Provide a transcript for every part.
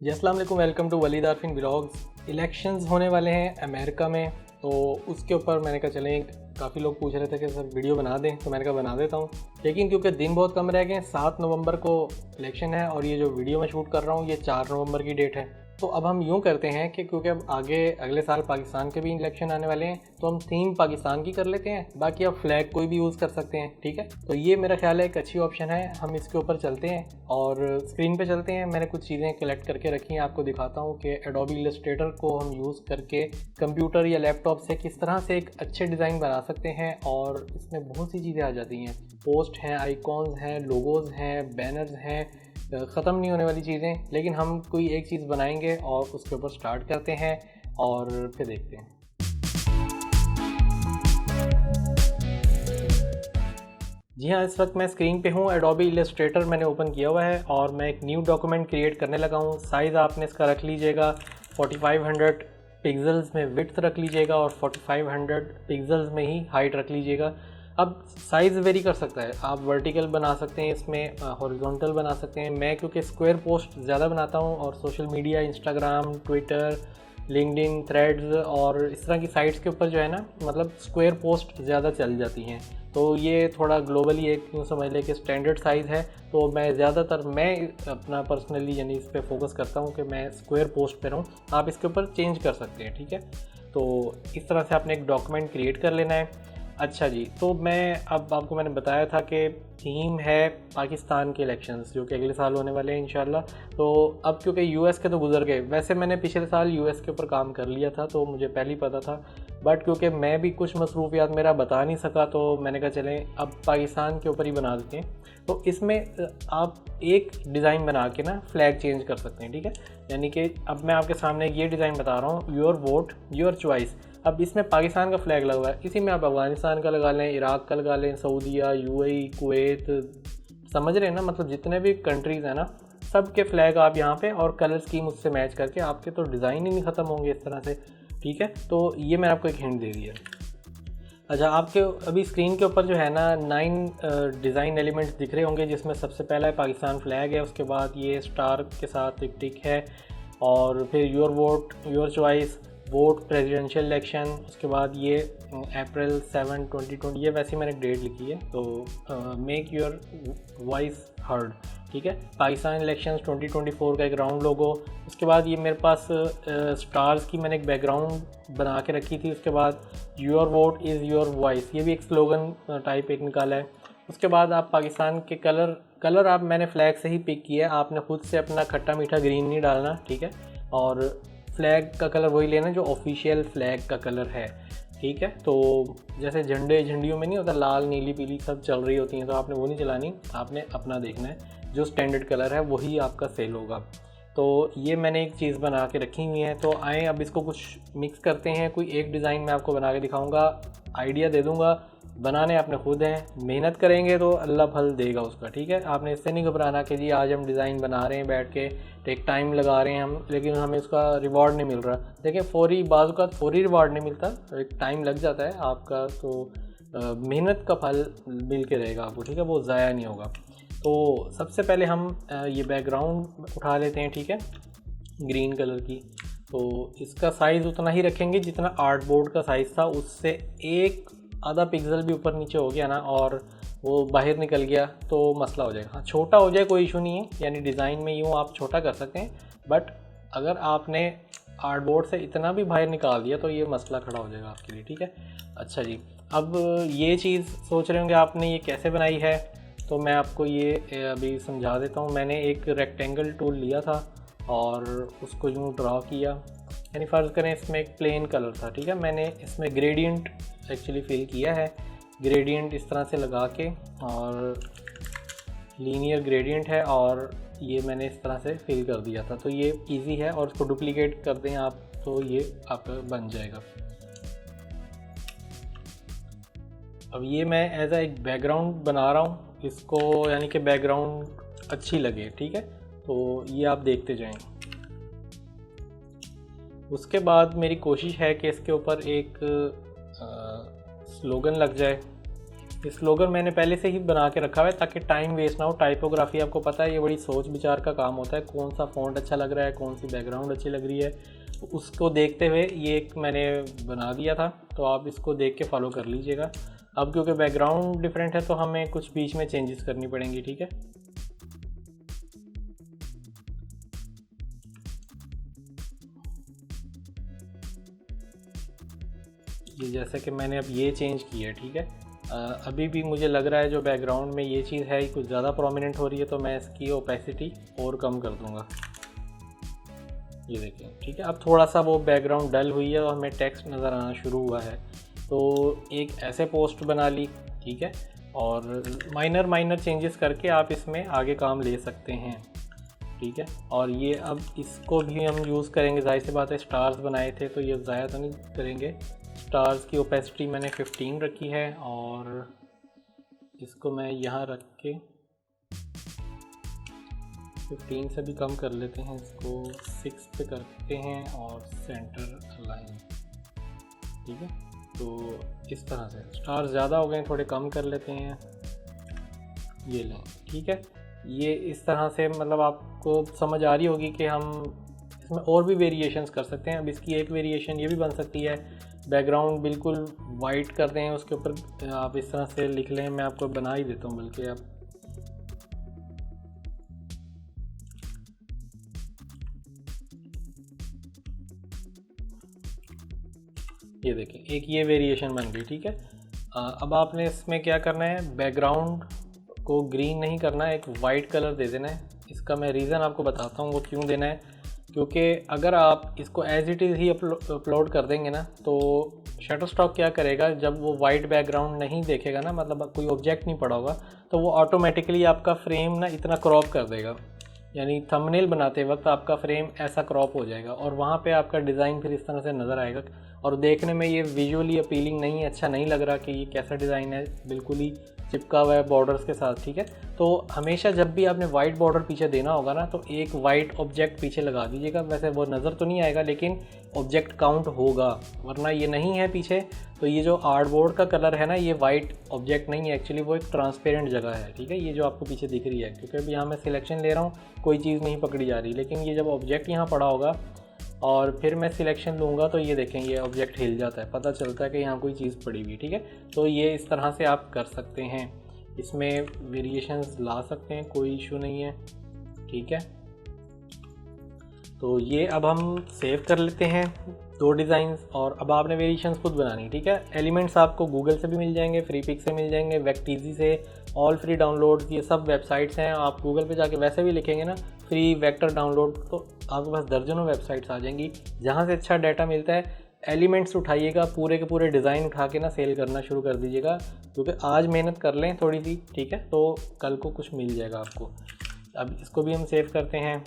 जी अस्सलाम वालेकुम, welcome to Waleed Arfin vlogs. Elections होने वाले हैं अमेरिका में, तो उसके ऊपर मैंने कहा चलें, काफ़ी लोग पूछ रहे थे कि सर वीडियो बना दें, तो मैंने कहा बना देता हूँ। लेकिन क्योंकि दिन बहुत कम रह गए, 7 नवंबर को इलेक्शन है और ये जो वीडियो मैं शूट कर रहा हूँ ये 4 नवंबर की डेट है। तो अब हम यूँ करते हैं कि क्योंकि अब आगे अगले साल पाकिस्तान के भी इलेक्शन आने वाले हैं, तो हम थीम पाकिस्तान की कर लेते हैं, बाकी अब फ्लैग कोई भी यूज़ कर सकते हैं। ठीक है, तो ये मेरा ख्याल है एक अच्छी ऑप्शन है। हम इसके ऊपर चलते हैं और स्क्रीन पे चलते हैं। मैंने कुछ चीज़ें कलेक्ट करके रखी हैं, आपको दिखाता हूँ कि एडोबी इलस्ट्रेटर को हम यूज़ करके कंप्यूटर या लैपटॉप से किस तरह से एक अच्छे डिज़ाइन बना सकते हैं। और इसमें बहुत सी चीज़ें आ जाती हैं, पोस्ट हैं, आइकॉन्स हैं, लोगोज़ हैं, बैनर्स हैं, ख़त्म नहीं होने वाली चीज़ें। लेकिन हम कोई एक चीज़ बनाएंगे और उसके ऊपर स्टार्ट करते हैं और फिर देखते हैं। जी हाँ, इस वक्त मैं स्क्रीन पे हूँ, एडोबी इलस्ट्रेटर मैंने ओपन किया हुआ है और मैं एक न्यू डॉक्यूमेंट क्रिएट करने लगा हूँ। साइज़ आपने इसका रख लीजिएगा 4500 पिक्सल्स में विड्थ रख लीजिएगा और 4500 पिक्सल्स में ही हाइट रख लीजिएगा। अब साइज़ वेरी कर सकता है, आप वर्टिकल बना सकते हैं, इसमें हॉरिजॉन्टल बना सकते हैं। मैं क्योंकि स्क्वायर पोस्ट ज़्यादा बनाता हूँ और social media, Instagram, Twitter, LinkedIn, threads और इस तरह की साइट्स के ऊपर जो है ना, मतलब स्क्वायर पोस्ट ज़्यादा चल जाती हैं। तो ये थोड़ा ग्लोबली एक यूँ समझ लें कि स्टैंडर्ड साइज़ है। तो मैं अपना पर्सनली यानी इस पर फोकस करता हूँ कि मैं स्क्वायर पोस्ट पे रहूँ। आप इसके ऊपर चेंज कर सकते हैं। ठीक है, तो इस तरह से आपने एक डॉक्यूमेंट क्रिएट कर लेना है। अच्छा जी, तो मैंने बताया था कि थीम है पाकिस्तान के इलेक्शंस जो कि अगले साल होने वाले हैं इंशाल्लाह। तो अब क्योंकि यूएस के तो गुजर गए, वैसे मैंने पिछले साल यूएस के ऊपर काम कर लिया था तो मुझे पहले ही पता था, बट क्योंकि मैं भी कुछ मसरूफियात मेरा बता नहीं सका तो मैंने कहा चलें अब पाकिस्तान के ऊपर ही बना देते हैं। तो इसमें आप एक डिज़ाइन बना के ना फ्लैग चेंज कर सकते हैं। ठीक है, यानी कि अब मैं आपके सामने ये डिज़ाइन बता रहा हूँ, योर वोट योर चॉइस। अब इसमें पाकिस्तान का फ्लैग लगा हुआ है, इसी में आप अफ़गानिस्तान का लगा लें, इराक़ का लगा लें, सऊदीया, यूएई, कुवैत, समझ रहे हैं ना, मतलब जितने भी कंट्रीज़ हैं ना, सब के फ्लैग आप यहाँ पे और कलर स्कीम उससे मैच करके, आपके तो डिज़ाइन ही नहीं ख़त्म होंगे इस तरह से। ठीक है, तो ये मैंने आपको एक हिंट दे दिया। अच्छा, आपके अभी स्क्रीन के ऊपर जो है ना 9 डिज़ाइन एलिमेंट्स दिख रहे होंगे, जिसमें सबसे पहला है पाकिस्तान फ्लैग है, उसके बाद ये स्टार के साथ एक टिक है और फिर your vote your choice, vote presidential election, उसके बाद ये अप्रैल 7, 2020, ये वैसे मैंने डेट लिखी है, तो मेक योर वॉइस हर्ड। ठीक है, पाकिस्तान इलेक्शंस 2024 का एक राउंड लोगो। उसके बाद ये मेरे पास स्टार्स की मैंने एक बैकग्राउंड बना के रखी थी। उसके बाद your vote is your voice, ये भी एक स्लोगन टाइप एक निकाला है। उसके बाद आप पाकिस्तान के कलर आप मैंने फ्लैग से ही पिक किया है, आपने खुद से अपना खट्टा मीठा ग्रीन नहीं डालना। ठीक है, और फ्लैग का कलर वही लेना जो ऑफिशियल फ्लैग का कलर है। ठीक है, तो जैसे झंडियों में नहीं होता लाल नीली पीली सब चल रही होती हैं, तो आपने वो नहीं चलानी, आपने अपना देखना है, जो स्टैंडर्ड कलर है वही आपका सेल होगा। तो ये मैंने एक चीज़ बना के रखी हुई है। तो आए अब इसको कुछ मिक्स करते हैं, कोई एक डिज़ाइन मैं आपको बना के दिखाऊंगा, आइडिया दे दूंगा, बनाने आपने खुद हैं, मेहनत करेंगे तो अल्लाह फल देगा उसका। ठीक है, आपने इससे नहीं घबराना कि जी आज हम डिज़ाइन बना रहे हैं बैठ के, एक टाइम लगा रहे हैं हम, लेकिन हमें उसका रिवॉर्ड नहीं मिल रहा। देखिए, बाज़ का फौरी रिवॉर्ड नहीं मिलता, एक टाइम लग जाता है आपका, तो मेहनत का फल मिल के रहेगा आपको। ठीक है, वो ज़ाया नहीं होगा। तो सबसे पहले हम ये बैकग्राउंड उठा लेते हैं। ठीक है, ग्रीन कलर की, तो इसका साइज़ उतना ही रखेंगे जितना आर्ट बोर्ड का साइज़ था, उससे एक आधा पिक्सल भी ऊपर नीचे हो गया ना और वो बाहर निकल गया तो मसला हो जाएगा। हाँ, छोटा हो जाए कोई इशू नहीं है, यानी डिज़ाइन में यूँ आप छोटा कर सकते हैं, बट अगर आपने आर्ट बोर्ड से इतना भी बाहर निकाल दिया तो ये मसला खड़ा हो जाएगा आपके लिए। ठीक है, अच्छा जी, अब ये चीज़ सोच रहे होंगे आपने ये कैसे बनाई है, तो मैं आपको ये अभी समझा देता हूँ। मैंने एक रेक्टेंगल टूल लिया था और उसको यूँ ड्रा किया, यानी फ़र्ज़ करें इसमें एक प्लेन कलर था। ठीक है, मैंने इसमें ग्रेडियंट एक्चुअली फिल किया है, ग्रेडियंट इस तरह से लगा के, और लीनियर ग्रेडियंट है और ये मैंने इस तरह से फिल कर दिया था। तो ये इजी है और इसको डुप्लीकेट कर दें आप तो ये आपका बन जाएगा। अब ये मैं एज एक बैकग्राउंड बना रहा हूँ इसको, यानी कि बैकग्राउंड अच्छी लगे। ठीक है, तो ये आप देखते जाएं। उसके बाद मेरी कोशिश है कि इसके ऊपर एक स्लोगन लग जाए। ये स्लोगन मैंने पहले से ही बना के रखा हुआ है ताकि टाइम वेस्ट ना हो। टाइपोग्राफी आपको पता है ये बड़ी सोच विचार का काम होता है, कौन सा फ़ॉन्ट अच्छा लग रहा है, कौन सी बैकग्राउंड अच्छी लग रही है, तो उसको देखते हुए ये एक मैंने बना दिया था। तो आप इसको देख के फॉलो कर लीजिएगा। अब क्योंकि बैकग्राउंड डिफरेंट है तो हमें कुछ बीच में चेंजेस करनी पड़ेंगी, ठीक है। ये जैसे कि मैंने अब ये चेंज किया है, ठीक है। अभी भी मुझे लग रहा है जो बैकग्राउंड में ये चीज़ है कुछ ज़्यादा प्रोमिनेंट हो रही है, तो मैं इसकी ओपेसिटी और कम कर दूंगा। ये देखें, ठीक है। अब थोड़ा सा वो बैकग्राउंड डल हुई है और हमें टेक्स्ट नज़र आना शुरू हुआ है। तो एक ऐसे पोस्ट बना ली, ठीक है। और माइनर चेंजेस करके आप इसमें आगे काम ले सकते हैं, ठीक है। और ये अब इसको भी हम यूज़ करेंगे, जाहिर सी बात है स्टार्स बनाए थे तो ये ज़्यादा तो नहीं करेंगे। स्टार्स की ओपेसिटी मैंने 15 रखी है और इसको मैं यहाँ रख के 15 से भी कम कर लेते हैं, इसको 6 पे करते हैं और सेंटर अलाइन, ठीक है। तो इस तरह से स्टार ज़्यादा हो गए, थोड़े कम कर लेते हैं, ये लें, ठीक है। ये इस तरह से मतलब आपको समझ आ रही होगी कि हम इसमें और भी वेरिएशंस कर सकते हैं। अब इसकी एक वेरिएशन ये भी बन सकती है, बैकग्राउंड बिल्कुल वाइट कर दें, उसके ऊपर आप इस तरह से लिख लें। मैं आपको बना ही देता हूँ बल्कि आप ये देखें, एक ये वेरिएशन बन गई, ठीक है। अब आपने इसमें क्या करना है, बैकग्राउंड को ग्रीन नहीं करना है, एक वाइट कलर दे देना है। इसका मैं रीज़न आपको बताता हूँ वो क्यों देना है। क्योंकि अगर आप इसको एज इट इज़ ही अपलोड कर देंगे ना, तो शटरस्टॉक क्या करेगा, जब वो वाइट बैकग्राउंड नहीं देखेगा ना, मतलब कोई ऑब्जेक्ट नहीं पड़ा होगा, तो वो ऑटोमेटिकली आपका फ्रेम ना इतना क्रॉप कर देगा। यानी थंबनेल बनाते वक्त आपका फ्रेम ऐसा क्रॉप हो जाएगा और वहाँ पे आपका डिज़ाइन फिर इस तरह से नज़र आएगा और देखने में ये विजुअली अपीलिंग नहीं, अच्छा नहीं लग रहा कि ये कैसा डिज़ाइन है, बिल्कुल ही चिपका हुआ है बॉर्डर्स के साथ, ठीक है। तो हमेशा जब भी आपने वाइट बॉर्डर पीछे देना होगा ना, तो एक वाइट ऑब्जेक्ट पीछे लगा दीजिएगा। वैसे वो नज़र तो नहीं आएगा लेकिन ऑब्जेक्ट काउंट होगा, वरना ये नहीं है पीछे। तो ये जो आर्टबोर्ड का कलर है ना, ये वाइट ऑब्जेक्ट नहीं है, एक्चुअली वो एक ट्रांसपेरेंट जगह है, ठीक है। ये जो आपको पीछे दिख रही है, क्योंकि अभी यहाँ मैं सिलेक्शन ले रहा हूँ, कोई चीज़ नहीं पकड़ी जा रही, लेकिन ये जब ऑब्जेक्ट यहाँ पड़ा होगा और फिर मैं सिलेक्शन लूँगा तो ये देखें, ये ऑब्जेक्ट हिल जाता है, पता चलता है कि यहाँ कोई चीज़ पड़ी हुई, ठीक है। तो ये इस तरह से आप कर सकते हैं, इसमें वेरिएशंस ला सकते हैं, कोई इशू नहीं है, ठीक है। तो ये अब हम सेव कर लेते हैं 2 डिज़ाइंस। और अब आपने वेरिएशंस खुद बनानी, ठीक है। एलिमेंट्स आपको गूगल से भी मिल जाएंगे, फ्री पिक से मिल जाएंगे, वेक्टीजी से, ऑल फ्री डाउनलोड्स, ये सब वेबसाइट्स हैं। आप गूगल पे जाके वैसे भी लिखेंगे ना फ्री वेक्टर डाउनलोड, तो आपके पास दर्जनों वेबसाइट्स आ जाएंगी जहाँ से अच्छा डाटा मिलता है। एलिमेंट्स उठाइएगा, पूरे के पूरे डिज़ाइन उठा के ना सेल करना शुरू कर दीजिएगा, क्योंकि आज मेहनत कर लें थोड़ी सी, ठीक है, तो कल को कुछ मिल जाएगा आपको। अब इसको भी हम सेव करते हैं।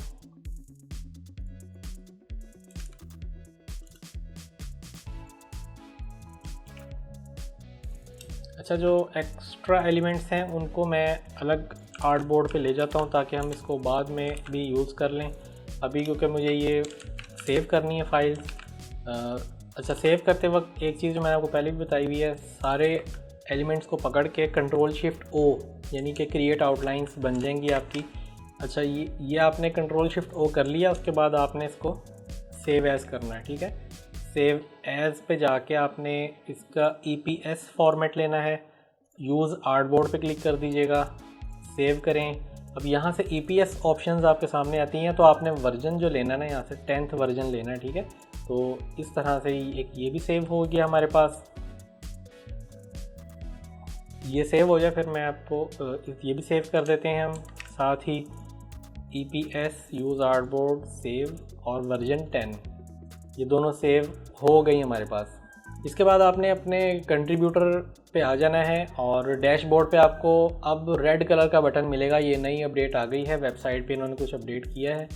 अच्छा, जो एक्स्ट्रा एलिमेंट्स हैं उनको मैं अलग आर्टबोर्ड पे ले जाता हूँ ताकि हम इसको बाद में भी यूज़ कर लें। अभी क्योंकि मुझे ये सेव करनी है फाइल। अच्छा, सेव करते वक्त एक चीज़ जो मैंने आपको पहले भी बताई हुई है, सारे एलिमेंट्स को पकड़ के Ctrl+Shift+O यानी कि क्रिएट आउटलाइंस बन जाएंगी आपकी। अच्छा, ये आपने Ctrl+Shift+O कर लिया, उसके बाद आपने इसको सेव एज़ करना है, ठीक है। सेव एज़ पे जाके आपने इसका EPS फॉर्मेट लेना है, यूज़ आर्टबोर्ड पे क्लिक कर दीजिएगा, सेव करें। अब यहाँ से EPS ऑप्शंस आपके सामने आती हैं, तो आपने वर्जन जो लेना है ना, यहाँ से 10th वर्जन लेना है, ठीक है। तो इस तरह से एक ये भी सेव हो गया हमारे पास। ये सेव हो जाए फिर मैं आपको ये भी सेव कर देते हैं हम, साथ ही EPS यूज़ आर्टबोर्ड सेव और वर्जन 10, ये दोनों सेव हो गई हमारे पास। इसके बाद आपने अपने कंट्रीब्यूटर पे आ जाना है और डैशबोर्ड पे आपको अब रेड कलर का बटन मिलेगा। ये नई अपडेट आ गई है, वेबसाइट पे इन्होंने कुछ अपडेट किया है,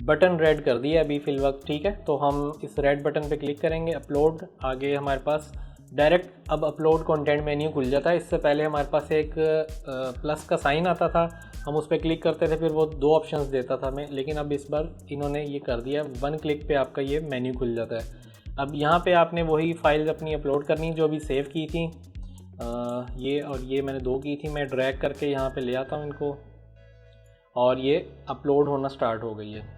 बटन रेड कर दिया अभी फ़िल वक्त, ठीक है। तो हम इस रेड बटन पे क्लिक करेंगे, अपलोड, आगे हमारे पास डायरेक्ट अब अपलोड कंटेंट मेन्यू खुल जाता है। इससे पहले हमारे पास एक प्लस का साइन आता था, हम उस पर क्लिक करते थे, फिर वो 2 ऑप्शंस देता था हमें, लेकिन अब इस बार इन्होंने ये कर दिया, 1 क्लिक पे आपका ये मेन्यू खुल जाता है। अब यहाँ पे आपने वही फाइल्स अपनी अपलोड करनी जो भी सेव की थी। ये और ये मैंने 2 की थी, मैं ड्रैग करके यहाँ पे ले आता हूँ इनको और ये अपलोड होना स्टार्ट हो गई है।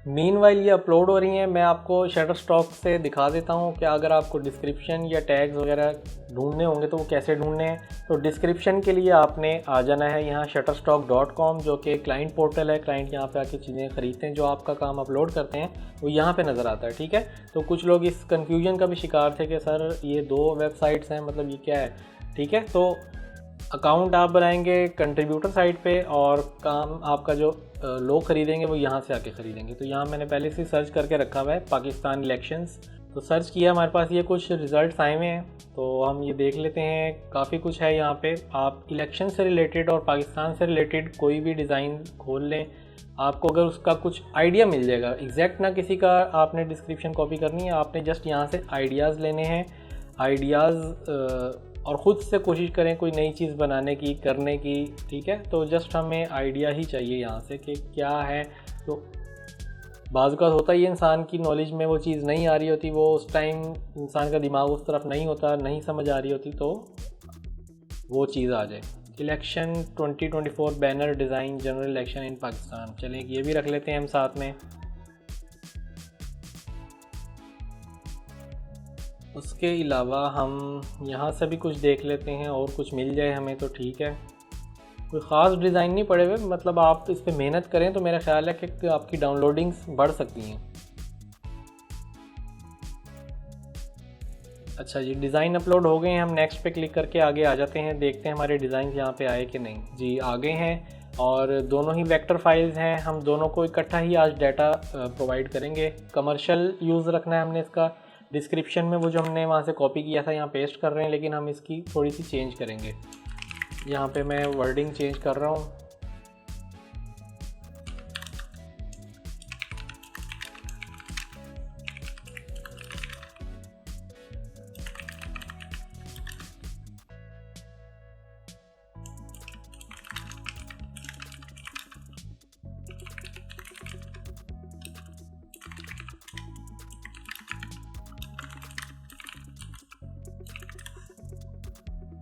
मीनवाइल ये अपलोड हो रही हैं। मैं आपको शटरस्टॉक से दिखा देता हूँ कि अगर आपको डिस्क्रिप्शन या टैग्स वगैरह ढूंढने होंगे तो वो कैसे ढूंढने हैं। तो डिस्क्रिप्शन के लिए आपने आ जाना है यहाँ shutterstock.com, जो कि क्लाइंट पोर्टल है। क्लाइंट यहाँ पे आके चीज़ें ख़रीदते हैं, जो आपका काम अपलोड करते हैं वो यहाँ पे नज़र आता है, ठीक है। तो कुछ लोग इस कन्फ्यूजन का भी शिकार थे कि सर ये 2 वेबसाइट्स हैं, मतलब ये क्या है, ठीक है। तो अकाउंट आप बनाएंगे कंट्रीब्यूटर साइट पे और काम आपका जो लोग ख़रीदेंगे वो यहाँ से आके ख़रीदेंगे। तो यहाँ मैंने पहले से सर्च करके रखा हुआ है पाकिस्तान इलेक्शंस। तो सर्च किया, हमारे पास ये कुछ रिज़ल्ट्स आए हुए हैं, तो हम ये देख लेते हैं। काफ़ी कुछ है यहाँ पे। आप इलेक्शन से रिलेटेड और पाकिस्तान से रिलेटेड कोई भी डिज़ाइन खोल लें, आपको अगर उसका कुछ आइडिया मिल जाएगा। एग्जैक्ट ना किसी का आपने डिस्क्रिप्शन कॉपी करनी है, आपने जस्ट यहाँ से आइडियाज़ लेने हैं। आइडियाज़ और ख़ुद से कोशिश करें कोई नई चीज़ बनाने की, करने की, ठीक है। तो जस्ट हमें आइडिया ही चाहिए यहाँ से कि क्या है। तो बाज़ का होता ही इंसान की नॉलेज में वो चीज़ नहीं आ रही होती, वो उस टाइम इंसान का दिमाग उस तरफ नहीं होता, नहीं समझ आ रही होती, तो वो चीज़ आ जाए। Election 2024 banner design general election in Pakistan, चलें ये भी रख लेते हैं हम साथ में। उसके अलावा हम यहाँ से भी कुछ देख लेते हैं, और कुछ मिल जाए हमें तो ठीक है। कोई ख़ास डिज़ाइन नहीं पड़े हुए, मतलब आप इस पर मेहनत करें तो मेरा ख्याल है कि आपकी डाउनलोडिंग्स बढ़ सकती हैं। अच्छा जी, डिज़ाइन अपलोड हो गए हैं। हम नेक्स्ट पे क्लिक करके आगे आ जाते हैं, देखते हैं हमारे डिज़ाइन यहाँ पे आए कि नहीं। जी आ गए हैं, और दोनों ही वेक्टर फाइल्स हैं। हम दोनों को इकट्ठा ही आज डाटा प्रोवाइड करेंगे। कमर्शियल यूज़ रखना है हमने इसका। डिस्क्रिप्शन में वो जो हमने वहाँ से कॉपी किया था यहाँ पेस्ट कर रहे हैं, लेकिन हम इसकी थोड़ी सी चेंज करेंगे। यहाँ पे मैं वर्डिंग चेंज कर रहा हूँ।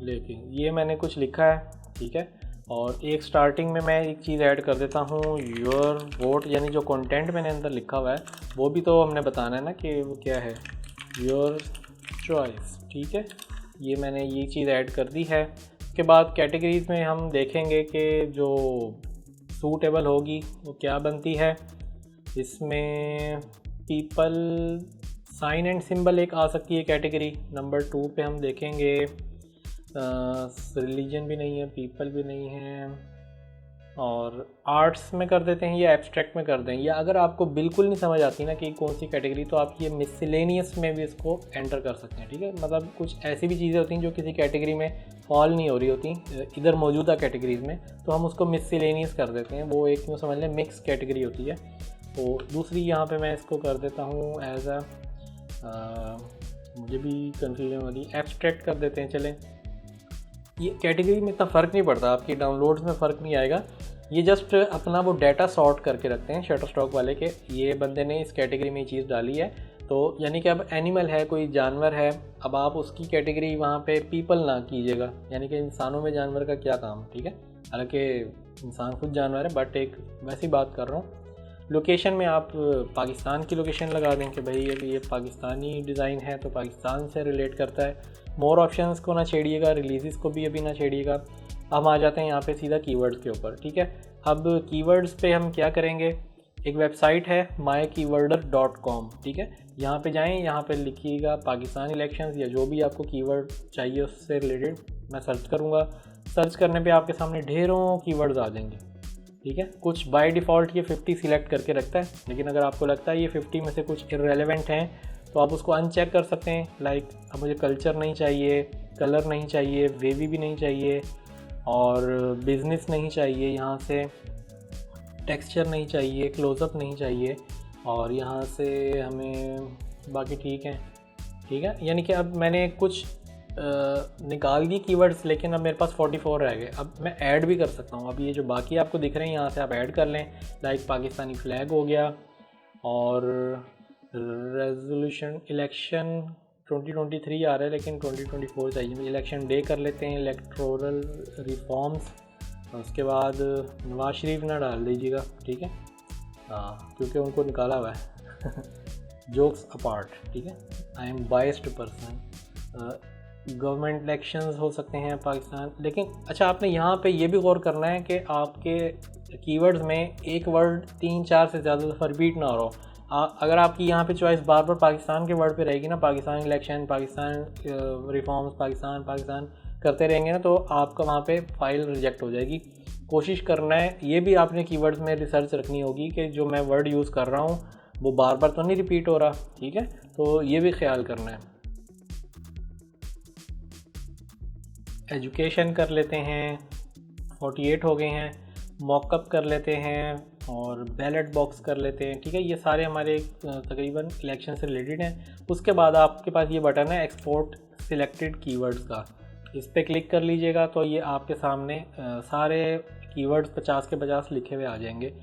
लेकिन ये मैंने कुछ लिखा है, ठीक है। और एक स्टार्टिंग में मैं एक चीज़ ऐड कर देता हूँ, योर वोट, यानी जो कंटेंट मैंने अंदर लिखा हुआ है वो भी तो हमने बताना है ना कि वो क्या है, योर चॉइस, ठीक है। ये मैंने ये चीज़ ऐड कर दी है। उसके बाद कैटेगरीज़ में हम देखेंगे कि जो सूटेबल होगी वो क्या बनती है। इसमें पीपल साइन एंड सिंबल एक आ सकती है कैटेगरी। नंबर 2 पे हम देखेंगे रिलीजन भी नहीं है, पीपल भी नहीं है, और आर्ट्स में कर देते हैं या एब्स्ट्रैक्ट में कर दें। या अगर आपको बिल्कुल नहीं समझ आती ना कि कौन सी कैटेगरी, तो आप ये मिसलेनियस में भी इसको एंटर कर सकते हैं, ठीक है। मतलब कुछ ऐसी भी चीज़ें होती हैं जो किसी कैटेगरी में फॉल नहीं हो रही होती इधर मौजूदा कैटेगरीज़ में, तो हम उसको मिसलेनियस कर देते हैं। वो एक यूँ समझ लें मिक्स कैटेगरी होती है। तो दूसरी यहाँ पे मैं इसको कर देता हूँ एज मुझे भी कन्फ्यूजन हो रही, एब्स्ट्रैक्ट कर देते हैं। चलें, ये कैटेगरी में इतना फ़र्क नहीं पड़ता, आपकी डाउनलोड्स में फ़र्क नहीं आएगा। ये जस्ट अपना वो डाटा सॉर्ट करके रखते हैं शटरस्टॉक वाले के, ये बंदे ने इस कैटेगरी में ये चीज़ डाली है। तो यानी कि अब एनिमल है, कोई जानवर है, अब आप उसकी कैटेगरी वहाँ पे पीपल ना कीजिएगा, यानी कि इंसानों में जानवर का क्या काम, ठीक है। हालांकि इंसान खुद जानवर है, बट एक वैसी बात कर रहा हूँ। लोकेशन में आप पाकिस्तान की लोकेशन लगा दें कि भाई ये पाकिस्तानी डिज़ाइन है तो पाकिस्तान से रिलेट करता है। मोर ऑप्शंस को ना छेड़िएगा, रिलीज़ को भी अभी ना छेड़िएगा। हम आ जाते हैं यहाँ पे सीधा कीवर्ड्स के ऊपर, ठीक है। अब कीवर्ड्स पे हम क्या करेंगे, एक वेबसाइट है mykeywordr.com, ठीक है। यहाँ पे जाएं, यहाँ पे लिखिएगा पाकिस्तान इलेक्शंस या जो भी आपको कीवर्ड चाहिए उससे रिलेटेड। मैं सर्च करूँगा, सर्च करने पे आपके सामने ढेरों कीवर्ड्स आ जाएंगे, ठीक है। कुछ बाय डिफ़ॉल्ट ये 50 सिलेक्ट करके रखता है, लेकिन अगर आपको लगता है ये 50 में से कुछ इररेलेवेंट हैं तो आप उसको अनचेक कर सकते हैं। लाइक अब मुझे कल्चर नहीं चाहिए, कलर नहीं चाहिए, वेवी भी नहीं चाहिए, और बिज़नेस नहीं चाहिए, यहाँ से टेक्सचर नहीं चाहिए, क्लोज़अप नहीं चाहिए, और यहाँ से हमें बाकी ठीक है। यानी कि अब मैंने कुछ निकाल दी कीवर्ड्स, लेकिन अब मेरे पास 44 रह गए। अब मैं ऐड भी कर सकता हूँ। अब ये जो बाकी आपको दिख रहे हैं यहाँ से आप ऐड कर लें। लाइक पाकिस्तानी फ्लैग हो गया, और रेजोल्यूशन इलेक्शन 2023 आ रहा है लेकिन 2024 चाहिए। इलेक्शन डे कर लेते हैं, इलेक्टोरल रिफॉर्म्स, उसके बाद नवाज शरीफ ना डाल दीजिएगा, ठीक है। हाँ, क्योंकि उनको निकाला हुआ है। जोक्स अपार्ट, ठीक है, I am biased person. Government elections हो सकते हैं पाकिस्तान, लेकिन अच्छा आपने यहाँ पे ये भी गौर करना है कि आपके कीवर्ड्स में एक वर्ड 3-4 से ज़्यादा दफ़ा रिपीट ना हो रहा हो। अगर आपकी यहाँ पे चॉइस बार बार पाकिस्तान के वर्ड पे रहेगी ना, पाकिस्तान इलेक्शन, पाकिस्तान रिफॉर्म्स, पाकिस्तान पाकिस्तान करते रहेंगे ना, तो आपका वहाँ पे फाइल रिजेक्ट हो जाएगी। कोशिश करना है, ये भी आपने कीवर्ड्स में रिसर्च रखनी होगी कि जो मैं वर्ड यूज़ कर रहा हूँ वो बार बार तो नहीं रिपीट हो रहा, ठीक है, तो ये भी ख्याल करना है। एजुकेशन कर लेते हैं, 48 हो गए हैं। मॉकअप कर लेते हैं और बैलेट बॉक्स कर लेते हैं, ठीक है। ये सारे हमारे तकरीबन इलेक्शन से रिलेटेड हैं। उसके बाद आपके पास ये बटन है एक्सपोर्ट सिलेक्टेड कीवर्ड्स का, इस पर क्लिक कर लीजिएगा तो ये आपके सामने सारे कीवर्ड्स 50 के 50 लिखे हुए आ जाएंगे।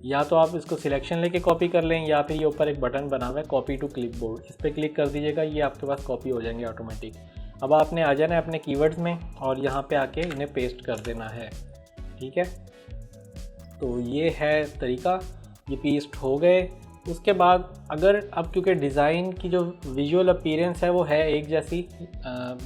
या तो आप इसको सिलेक्शन लेके कॉपी कर लें, या फिर ये ऊपर एक बटन बना हुआ है कॉपी टू क्लिपबोर्ड, इस पर क्लिक कर दीजिएगा, ये आपके पास कॉपी हो जाएंगे ऑटोमेटिक। अब आपने आ जाना है अपने कीवर्ड्स में और यहाँ पे आके इन्हें पेस्ट कर देना है, ठीक है। तो ये है तरीका, ये पेस्ट हो गए। उसके बाद अगर अब क्योंकि डिज़ाइन की जो विजुअल अपीयरेंस है वो है एक जैसी,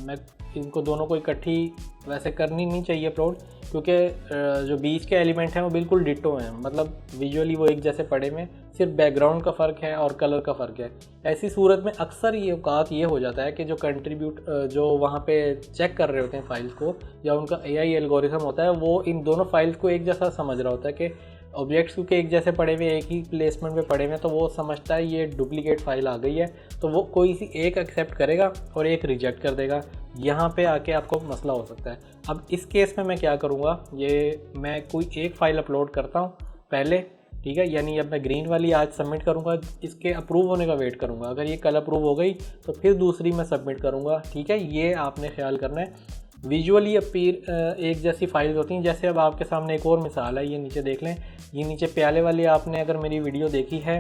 मैं इनको दोनों को इकट्ठी वैसे करनी नहीं चाहिए अपलोड, क्योंकि जो बीच के एलिमेंट हैं वो बिल्कुल डिटो हैं, मतलब विजुअली वो एक जैसे पड़े में, सिर्फ बैकग्राउंड का फ़र्क है और कलर का फ़र्क है। ऐसी सूरत में अक्सर ये औकात ये हो जाता है कि जो वहाँ पे चेक कर रहे होते हैं फाइल्स को, या उनका AI एल्गोरिथम होता है, वो इन दोनों फाइल्स को एक जैसा समझ रहा होता है कि ऑब्जेक्ट्स क्योंकि एक जैसे पड़े हुए, एक ही प्लेसमेंट पे पड़े हुए, तो वो समझता है ये डुप्लीकेट फाइल आ गई है, तो वो कोई सी एक एक्सेप्ट करेगा और एक रिजेक्ट कर देगा। यहाँ पे आके आपको मसला हो सकता है। अब इस केस में मैं क्या करूँगा, ये मैं कोई एक फ़ाइल अपलोड करता हूँ पहले, ठीक है, यानी अब मैं ग्रीन वाली आज सबमिट करूँगा, इसके अप्रूव होने का वेट करूँगा। अगर ये कल अप्रूव हो गई तो फिर दूसरी मैं सबमिट करूँगा, ठीक है। ये आपने ख्याल करना है। विजुअली अपीयर एक जैसी फाइल्स होती हैं। जैसे अब आपके सामने एक और मिसाल है, ये नीचे देख लें, ये नीचे प्याले वाली, आपने अगर मेरी वीडियो देखी है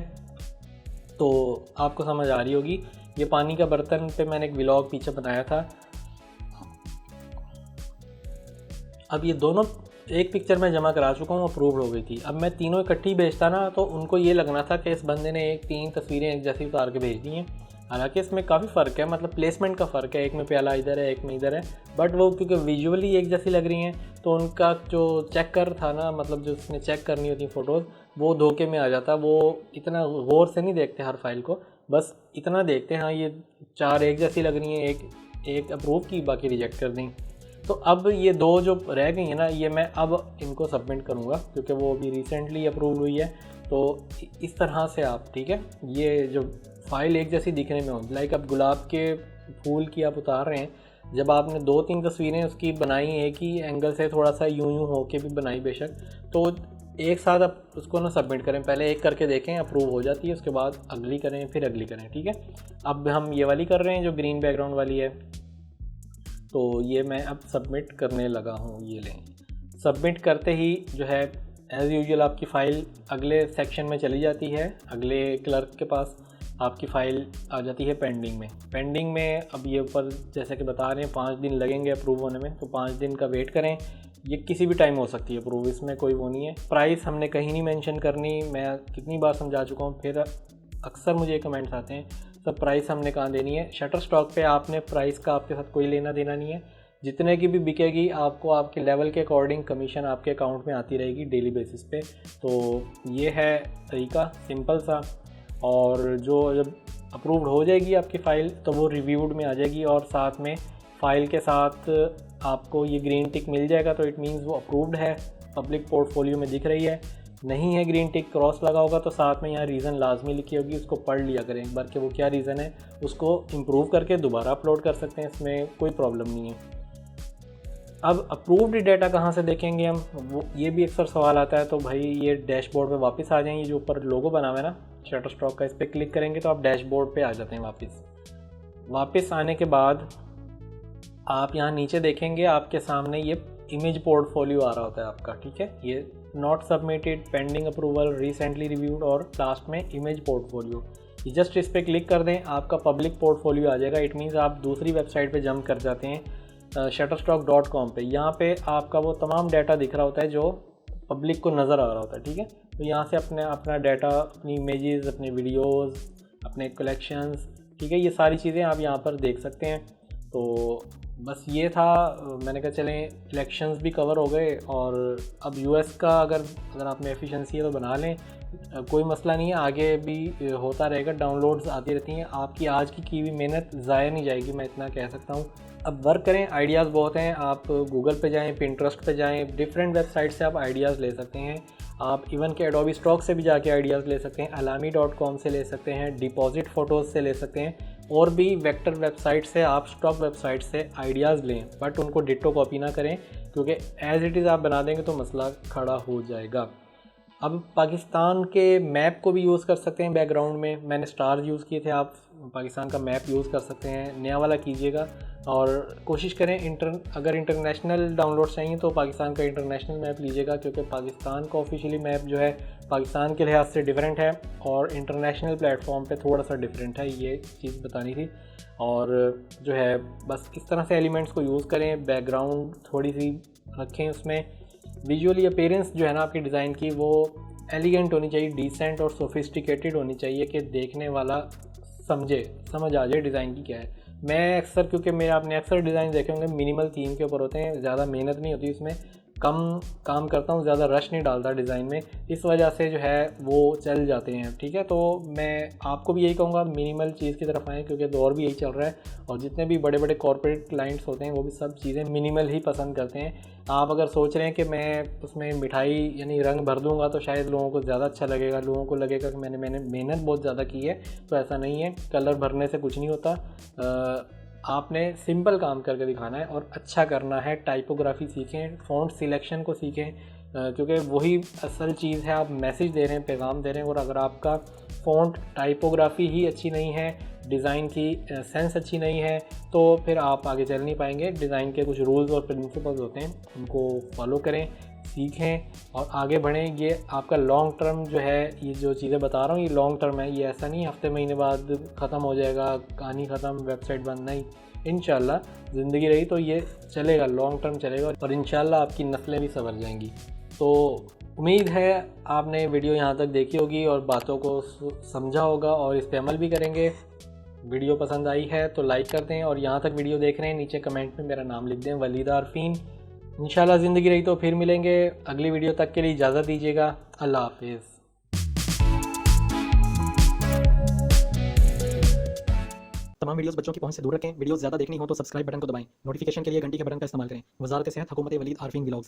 तो आपको समझ आ रही होगी। ये पानी का बर्तन पे मैंने एक व्लॉग पीछे बनाया था। अब ये दोनों एक पिक्चर में जमा करा चुका हूँ, अप्रूव्ड हो गई थी। अब मैं तीनों इकट्ठी भेजता ना तो उनको ये लगना था कि इस बंदे ने 3 तस्वीरें एक जैसी उतार के भेज दी हैं। हालांकि इसमें काफ़ी फ़र्क है, मतलब प्लेसमेंट का फ़र्क है, एक में प्याला इधर है, एक में इधर है, बट वो क्योंकि विजुअली एक जैसी लग रही हैं तो उनका जो चेकर था ना, मतलब जो उसने चेक करनी होती फ़ोटोज़, वो धोखे में आ जाता। वो इतना गौर से नहीं देखते हर फाइल को, बस इतना देखते हैं हाँ ये 4 एक जैसी लग रही हैं, एक अप्रूव की, बाकी रिजेक्ट कर दी। तो अब ये 2 जो रह गई हैं ना, ये मैं अब इनको सबमिट करूँगा क्योंकि वो अभी रिसेंटली अप्रूव हुई है। तो इस तरह से आप, ठीक है, ये जो फाइल एक जैसी दिखने में हो, लाइक अब गुलाब के फूल की आप उतार रहे हैं, जब आपने 2-3 तस्वीरें उसकी बनाई, एक ही एंगल से थोड़ा सा यूं हो के भी बनाई बेशक, तो एक साथ आप उसको ना सबमिट करें, पहले एक करके देखें, अप्रूव हो जाती है, उसके बाद अगली करें, फिर अगली करें, ठीक है। अब हम ये वाली कर रहे हैं जो ग्रीन बैकग्राउंड वाली है, तो ये मैं अब सबमिट करने लगा हूँ। ये लें, सबमिट करते ही जो है एज़ यूजुअल आपकी फ़ाइल अगले सेक्शन में चली जाती है, अगले क्लर्क के पास आपकी फ़ाइल आ जाती है पेंडिंग में। पेंडिंग में अब ये ऊपर जैसे कि बता रहे हैं 5 दिन लगेंगे अप्रूव होने में, तो 5 दिन का वेट करें। ये किसी भी टाइम हो सकती है अप्रूव, इसमें कोई वो नहीं है। प्राइस हमने कहीं नहीं मेंशन करनी, मैं कितनी बार समझा चुका हूँ, फिर अक्सर मुझे कमेंट्स आते हैं सब प्राइस हमने कहाँ देनी है। शटर स्टॉक पे आपने प्राइस का आपके साथ कोई लेना देना नहीं है, जितने की भी बिकेगी आपको आपके लेवल के अकॉर्डिंग कमीशन आपके अकाउंट में आती रहेगी डेली बेसिस पे। तो ये है तरीका सिंपल सा, और जो जब अप्रूव्ड हो जाएगी आपकी फ़ाइल तो वो रिव्यूड में आ जाएगी, और साथ में फ़ाइल के साथ आपको ये ग्रीन टिक मिल जाएगा, तो इट मीन्स वो अप्रूव्ड है, पब्लिक पोर्टफोलियो में दिख रही है। नहीं है ग्रीन टिक क्रॉस लगा होगा तो साथ में यहाँ रीज़न लाजमी लिखी होगी, उसको पढ़ लिया करें एक बार कि वो क्या रीज़न है, उसको इम्प्रूव करके दोबारा अपलोड कर सकते हैं, इसमें कोई प्रॉब्लम नहीं है। अब अप्रूव्ड डेटा कहाँ से देखेंगे हम, वो ये भी अक्सर सवाल आता है। तो भाई ये डैशबोर्ड पे वापस आ जाएंगे, जो ऊपर लोगो बना हुआ है ना शटर स्टॉक का, इस पर क्लिक करेंगे तो आप डैशबोर्ड पे आ जाते हैं। वापस आने के बाद आप यहाँ नीचे देखेंगे आपके सामने ये इमेज पोर्टफोलियो आ रहा होता है आपका, ठीक है। ये not submitted, pending approval, recently reviewed और लास्ट में इमेज पोर्टफोलियो। ये जस्ट इस पर क्लिक कर दें, आपका पब्लिक पोर्टफोलियो आ जाएगा। इट मीन्स आप दूसरी वेबसाइट पे जंप कर जाते हैं shutterstock.com पे। यहाँ पे आपका वो तमाम डाटा दिख रहा होता है जो पब्लिक को नज़र आ रहा होता है, ठीक है। तो यहाँ से अपना डाटा, अपनी इमेजेस, अपने वीडियोस, अपने कलेक्शंस, ठीक है, ये सारी चीज़ें आप यहाँ पर देख सकते हैं। तो बस ये था, मैंने कहा चलें इलेक्शंस भी कवर हो गए, और अब यूएस का अगर आप में एफिशिएंसी है तो बना लें, कोई मसला नहीं है, आगे भी होता रहेगा, डाउनलोड्स आती रहती हैं, आपकी आज की हुई मेहनत ज़ाया नहीं जाएगी, मैं इतना कह सकता हूँ। अब वर्क करें, आइडियाज़ बहुत हैं, आप गूगल पे जाएं, पिंटरेस्ट पे जाएं, डिफरेंट वेबसाइट से आप आइडियाज़ ले सकते हैं। आप इवन के एडोबी स्टॉक से भी जाके आइडियाज़ ले सकते हैं, alami.com से ले सकते हैं, डिपॉजिट फ़ोटोज़ से ले सकते हैं, और भी वेक्टर वेबसाइट से, आप स्टॉक वेबसाइट से आइडियाज़ लें, बट उनको डिट्टो कॉपी ना करें, क्योंकि एज़ इट इज़ आप बना देंगे तो मसला खड़ा हो जाएगा। अब पाकिस्तान के मैप को भी यूज़ कर सकते हैं बैकग्राउंड में, मैंने स्टार्स यूज़ किए थे, आप पाकिस्तान का मैप यूज़ कर सकते हैं, नया वाला कीजिएगा, और कोशिश करें अगर इंटरनेशनल डाउनलोड चाहिए तो पाकिस्तान का इंटरनेशनल मैप लीजिएगा, क्योंकि पाकिस्तान का ऑफिशियली मैप जो है पाकिस्तान के लिहाज से डिफरेंट है, और इंटरनेशनल प्लेटफॉर्म पे थोड़ा सा डिफरेंट है, ये चीज़ बतानी थी। और जो है बस इस तरह से एलिमेंट्स को यूज़ करें, बैकग्राउंड थोड़ी सी रखें, उसमें विजुअली अपीयरेंस जो है ना आपकी डिज़ाइन की, वो एलिगेंट होनी चाहिए, डिसेंट और सोफिस्टिकेटेड होनी चाहिए, कि देखने वाला समझ आ जाए डिज़ाइन की क्या है। मैं अक्सर, क्योंकि आपने अक्सर डिज़ाइन देखे होंगे मिनिमल थीम के ऊपर होते हैं, ज़्यादा मेहनत नहीं होती इसमें, कम काम करता हूँ, ज़्यादा रश नहीं डालता डिज़ाइन में, इस वजह से जो है वो चल जाते हैं, ठीक है। तो मैं आपको भी यही कहूँगा, मिनिमल चीज़ की तरफ आएँ, क्योंकि दौर भी यही चल रहा है, और जितने भी बड़े बड़े कॉर्पोरेट क्लाइंट्स होते हैं वो भी सब चीज़ें मिनिमल ही पसंद करते हैं। आप अगर सोच रहे हैं कि मैं उसमें मिठाई यानी रंग भर दूंगा तो शायद लोगों को ज़्यादा अच्छा लगेगा, लोगों को लगेगा कि मैंने मेहनत बहुत ज़्यादा की है, तो ऐसा नहीं है, कलर भरने से कुछ नहीं होता। आपने सिंपल काम करके दिखाना है और अच्छा करना है। टाइपोग्राफी सीखें, फ़ॉन्ट सिलेक्शन को सीखें, क्योंकि वही असल चीज़ है, आप मैसेज दे रहे हैं, पैगाम दे रहे हैं, और अगर आपका फ़ॉन्ट टाइपोग्राफी ही अच्छी नहीं है, डिज़ाइन की सेंस अच्छी नहीं है, तो फिर आप आगे चल नहीं पाएंगे। डिज़ाइन के कुछ रूल्स और प्रिंसिपल्स होते हैं, उनको फॉलो करें, सीखें और आगे बढ़ें। ये आपका लॉन्ग टर्म जो है, ये जो चीज़ें बता रहा हूँ ये लॉन्ग टर्म है, ये ऐसा नहीं हफ्ते महीने बाद ख़त्म हो जाएगा, कहानी ख़त्म, वेबसाइट बंद, नहीं। इंशाल्लाह ज़िंदगी रही तो ये चलेगा, लॉन्ग टर्म चलेगा, और इंशाल्लाह आपकी नस्लें भी संवर जाएंगी। तो उम्मीद है आपने वीडियो यहाँ तक देखी होगी और बातों को समझा होगा और इस पर अमल भी करेंगे। वीडियो पसंद आई है तो लाइक कर दें, और यहाँ तक वीडियो देख रहे हैं नीचे कमेंट में मेरा नाम लिख दें, वलीद आरफीन। इंशाल्लाह ज़िंदगी रही तो फिर मिलेंगे। अगली वीडियो तक के लिए इजाज़त दीजिएगा। अल्लाह हाफिज़। तमाम वीडियोस बच्चों की पहुंच से दूर रखें। वीडियोस ज़्यादा देखनी हो तो सब्सक्राइब बटन को दबाएं। नोटिफिकेशन के लिए घंटी के बटन का इस्तेमाल करें। वज़ारत सेहत, हुकूमत वलीद आरफीन व्लॉग्स।